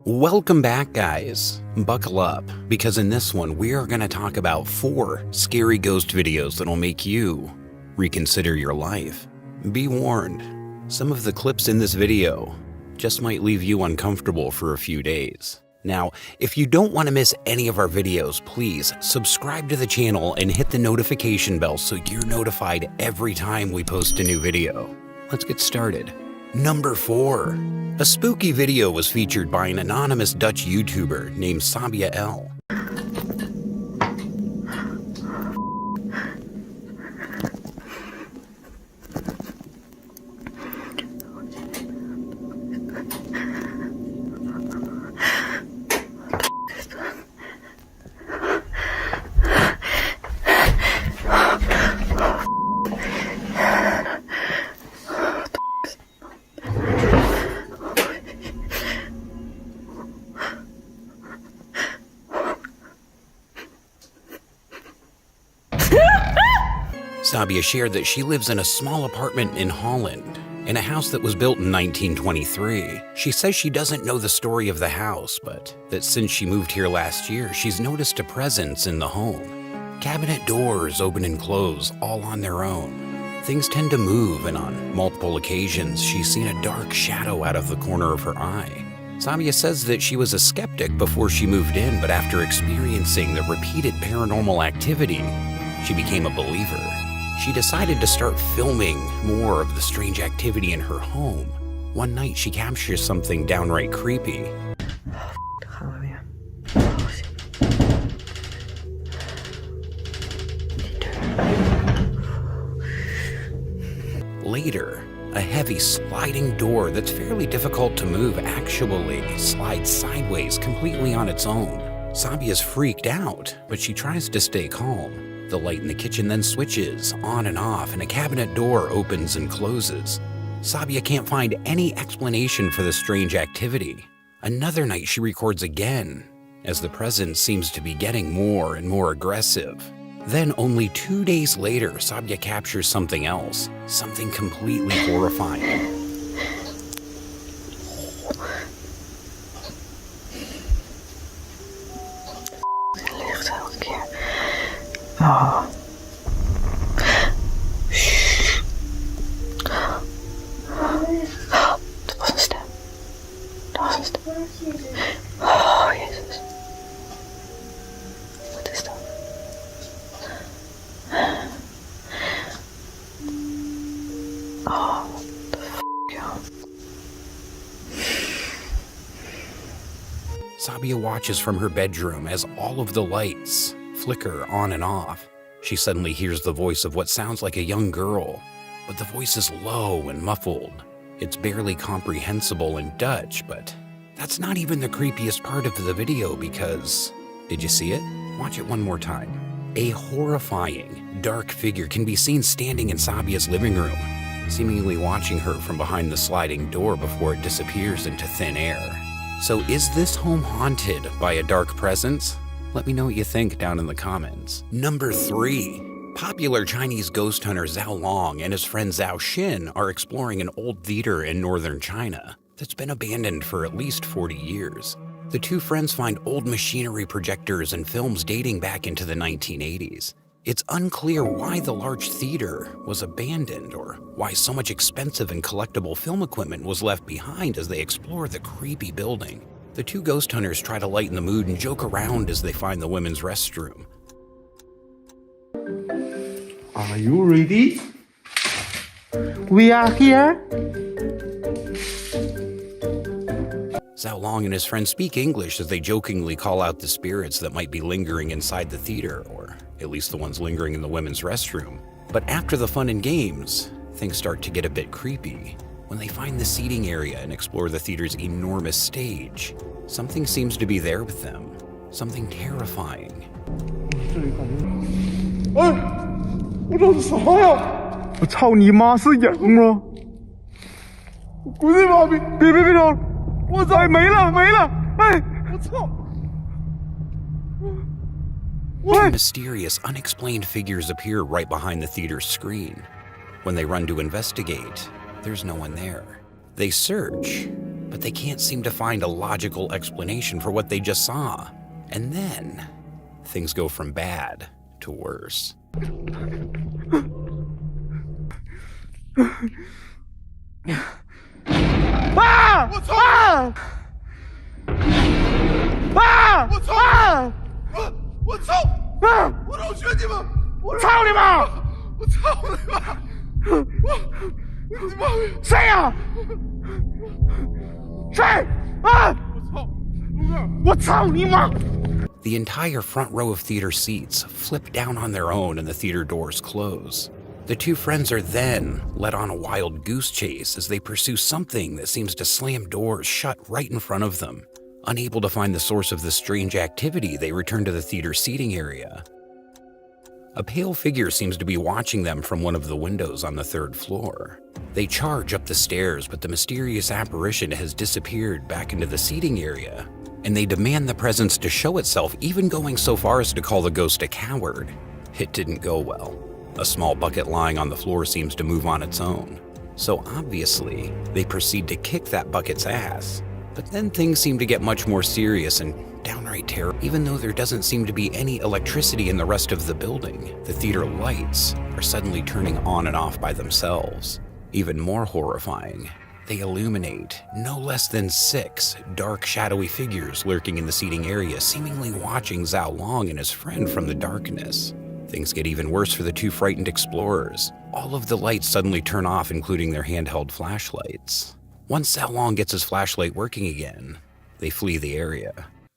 Welcome back, guys. Buckle up, because in this one we are going to talk about 4 scary ghost videos that'll make you reconsider your life. Be warned, some of the clips in this video just might leave you uncomfortable for a few days. Now, if you don't want to miss any of our videos, please subscribe to the channel and hit the notification bell so you're notified every time we post a new video. Let's get started. Number 4. A spooky video was featured by an anonymous Dutch YouTuber named Sabia L. Sabia shared that she lives in a small apartment in Holland, in a house that was built in 1923. She says she doesn't know the story of the house, but that since she moved here last year, she's noticed a presence in the home. Cabinet doors open and close all on their own. Things tend to move, and on multiple occasions, she's seen a dark shadow out of the corner of her eye. Sabia says that she was a skeptic before she moved in, but after experiencing the repeated paranormal activity, she became a believer. She decided to start filming more of the strange activity in her home. One night, she captures something downright creepy. Later, a heavy sliding door that's fairly difficult to move actually slides sideways completely on its own. Sabia's freaked out, but she tries to stay calm. The light in the kitchen then switches on and off, and a cabinet door opens and closes. Sabia can't find any explanation for the strange activity. Another night she records again, as the presence seems to be getting more and more aggressive. Then only 2 days later, Sabia captures something else, something completely horrifying. Oh. Dat was een stem. Dat was een stem. Oh, Jezus. Wat is dat? Oh, what the f***, joh. Sabia watches from her bedroom as all of the lights flicker on and off. She suddenly hears the voice of what sounds like a young girl, but the voice is low and muffled. It's barely comprehensible in Dutch, but that's not even the creepiest part of the video because, did you see it? Watch it one more time. A horrifying, dark figure can be seen standing in Sabia's living room, seemingly watching her from behind the sliding door before it disappears into thin air. So is this home haunted by a dark presence? Let me know what you think down in the comments. Number 3. Popular Chinese ghost hunter Zhao Long and his friend Zhao Xin are exploring an old theater in northern China that's been abandoned for at least 40 years. The two friends find old machinery projectors and films dating back into the 1980s. It's unclear why the large theater was abandoned or why so much expensive and collectible film equipment was left behind as they explore the creepy building. The two ghost hunters try to lighten the mood and joke around as they find the women's restroom. Are you ready? We are here. Zhao Long and his friends speak English as they jokingly call out the spirits that might be lingering inside the theater, or at least the ones lingering in the women's restroom. But after the fun and games, things start to get a bit creepy. When they find the seating area and explore the theater's enormous stage, something seems to be there with them. Something terrifying. 我这是啥呀？我操你妈是人啊！滚你妈逼！别吵！我操！没了！哎！我操！ Mysterious, unexplained figures appear right behind the theater's screen. When they run to investigate, there's no one there. They search, but they can't seem to find a logical explanation for what they just saw. And then, things go from bad to worse. Ah! Ah! Ah! 我操！我老学你们！我操你妈！我操你妈！你妈！谁呀？谁？啊！我操你妈！ The entire front row of theater seats flip down on their own and the theater doors close. The two friends are then led on a wild goose chase as they pursue something that seems to slam doors shut right in front of them. Unable to find the source of this strange activity, they return to the theater seating area. A pale figure seems to be watching them from one of the windows on the third floor. They charge up the stairs, but the mysterious apparition has disappeared back into the seating area, and they demand the presence to show itself, even going so far as to call the ghost a coward. It didn't go well. A small bucket lying on the floor seems to move on its own. So obviously, they proceed to kick that bucket's ass. But then things seem to get much more serious and downright terror. Even though there doesn't seem to be any electricity in the rest of the building, the theater lights are suddenly turning on and off by themselves. Even more horrifying, they illuminate no less than 6 dark, shadowy figures lurking in the seating area, seemingly watching Zhao Long and his friend from the darkness. Things get even worse for the two frightened explorers. All of the lights suddenly turn off, including their handheld flashlights. Once Zhao Long gets his flashlight working again, they flee the area.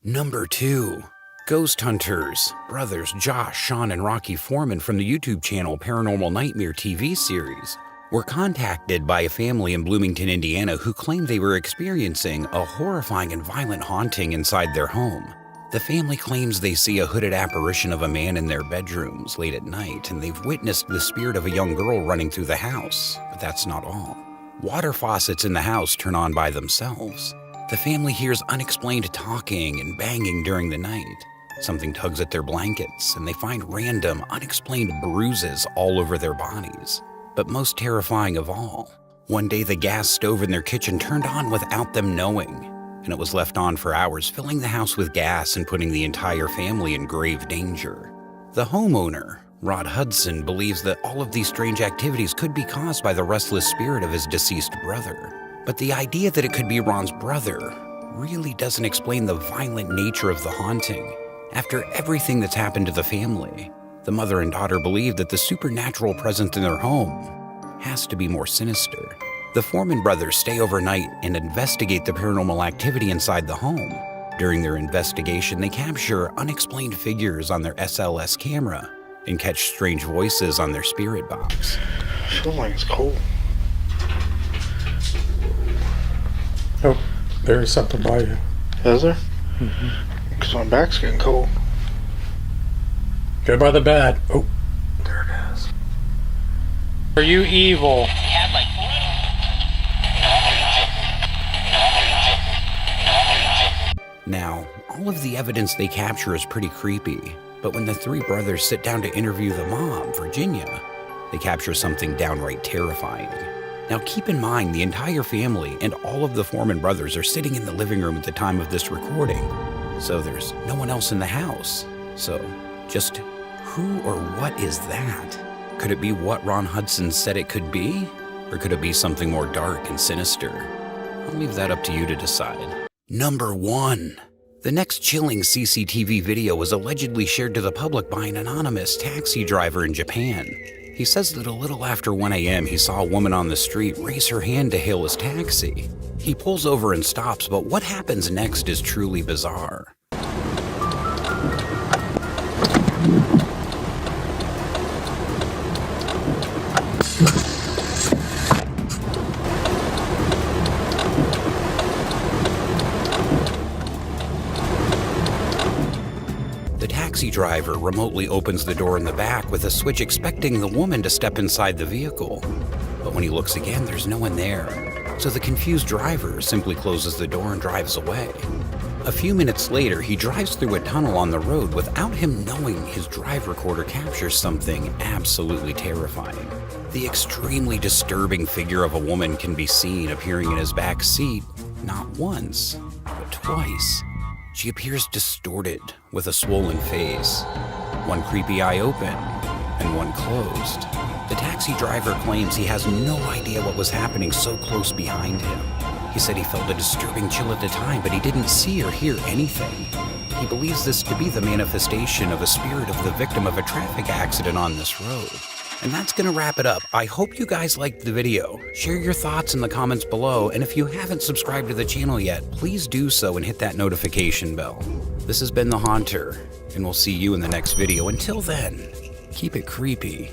Number 2. Ghost hunters, brothers Josh, Sean, and Rocky Foreman from the YouTube channel Paranormal Nightmare TV series were contacted by a family in Bloomington, Indiana who claimed they were experiencing a horrifying and violent haunting inside their home. The family claims they see a hooded apparition of a man in their bedrooms late at night, and they've witnessed the spirit of a young girl running through the house, but that's not all. Water faucets in the house turn on by themselves. The family hears unexplained talking and banging during the night. Something tugs at their blankets, and they find random, unexplained bruises all over their bodies. But most terrifying of all, one day the gas stove in their kitchen turned on without them knowing, and it was left on for hours, filling the house with gas and putting the entire family in grave danger. The homeowner, Rod Hudson, believes that all of these strange activities could be caused by the restless spirit of his deceased brother. But the idea that it could be Ron's brother really doesn't explain the violent nature of the haunting. After everything that's happened to the family, the mother and daughter believe that the supernatural presence in their home has to be more sinister. The Foreman brothers stay overnight and investigate the paranormal activity inside the home. During their investigation, they capture unexplained figures on their SLS camera and catch strange voices on their spirit box. I feel like it's cold. Oh, there is something by you. Is there? Because my back's getting cold. Go by the bed. Oh, there it is. Are you evil? Now, all of the evidence they capture is pretty creepy, but when the 3 brothers sit down to interview the mom, Virginia, they capture something downright terrifying. Now keep in mind, the entire family and all of the Foreman brothers are sitting in the living room at the time of this recording, so there's no one else in the house. So, just who or what is that? Could it be what Ron Hudson said it could be? Or could it be something more dark and sinister? I'll leave that up to you to decide. Number 1. The next chilling CCTV video was allegedly shared to the public by an anonymous taxi driver in Japan. He says that a little after 1 a.m. he saw a woman on the street raise her hand to hail his taxi. He pulls over and stops, but what happens next is truly bizarre. The taxi driver remotely opens the door in the back with a switch, expecting the woman to step inside the vehicle. But when he looks again, there's no one there. So the confused driver simply closes the door and drives away. A few minutes later, he drives through a tunnel on the road without him knowing his drive recorder captures something absolutely terrifying. The extremely disturbing figure of a woman can be seen appearing in his back seat not once, but twice. She appears distorted with a swollen face, one creepy eye open and one closed. The taxi driver claims he has no idea what was happening so close behind him. He said he felt a disturbing chill at the time, but he didn't see or hear anything. He believes this to be the manifestation of a spirit of the victim of a traffic accident on this road. And that's gonna wrap it up. I hope you guys liked the video. Share your thoughts in the comments below, and if you haven't subscribed to the channel yet, please do so and hit that notification bell. This has been The Haunter, and we'll see you in the next video. Until then, keep it creepy.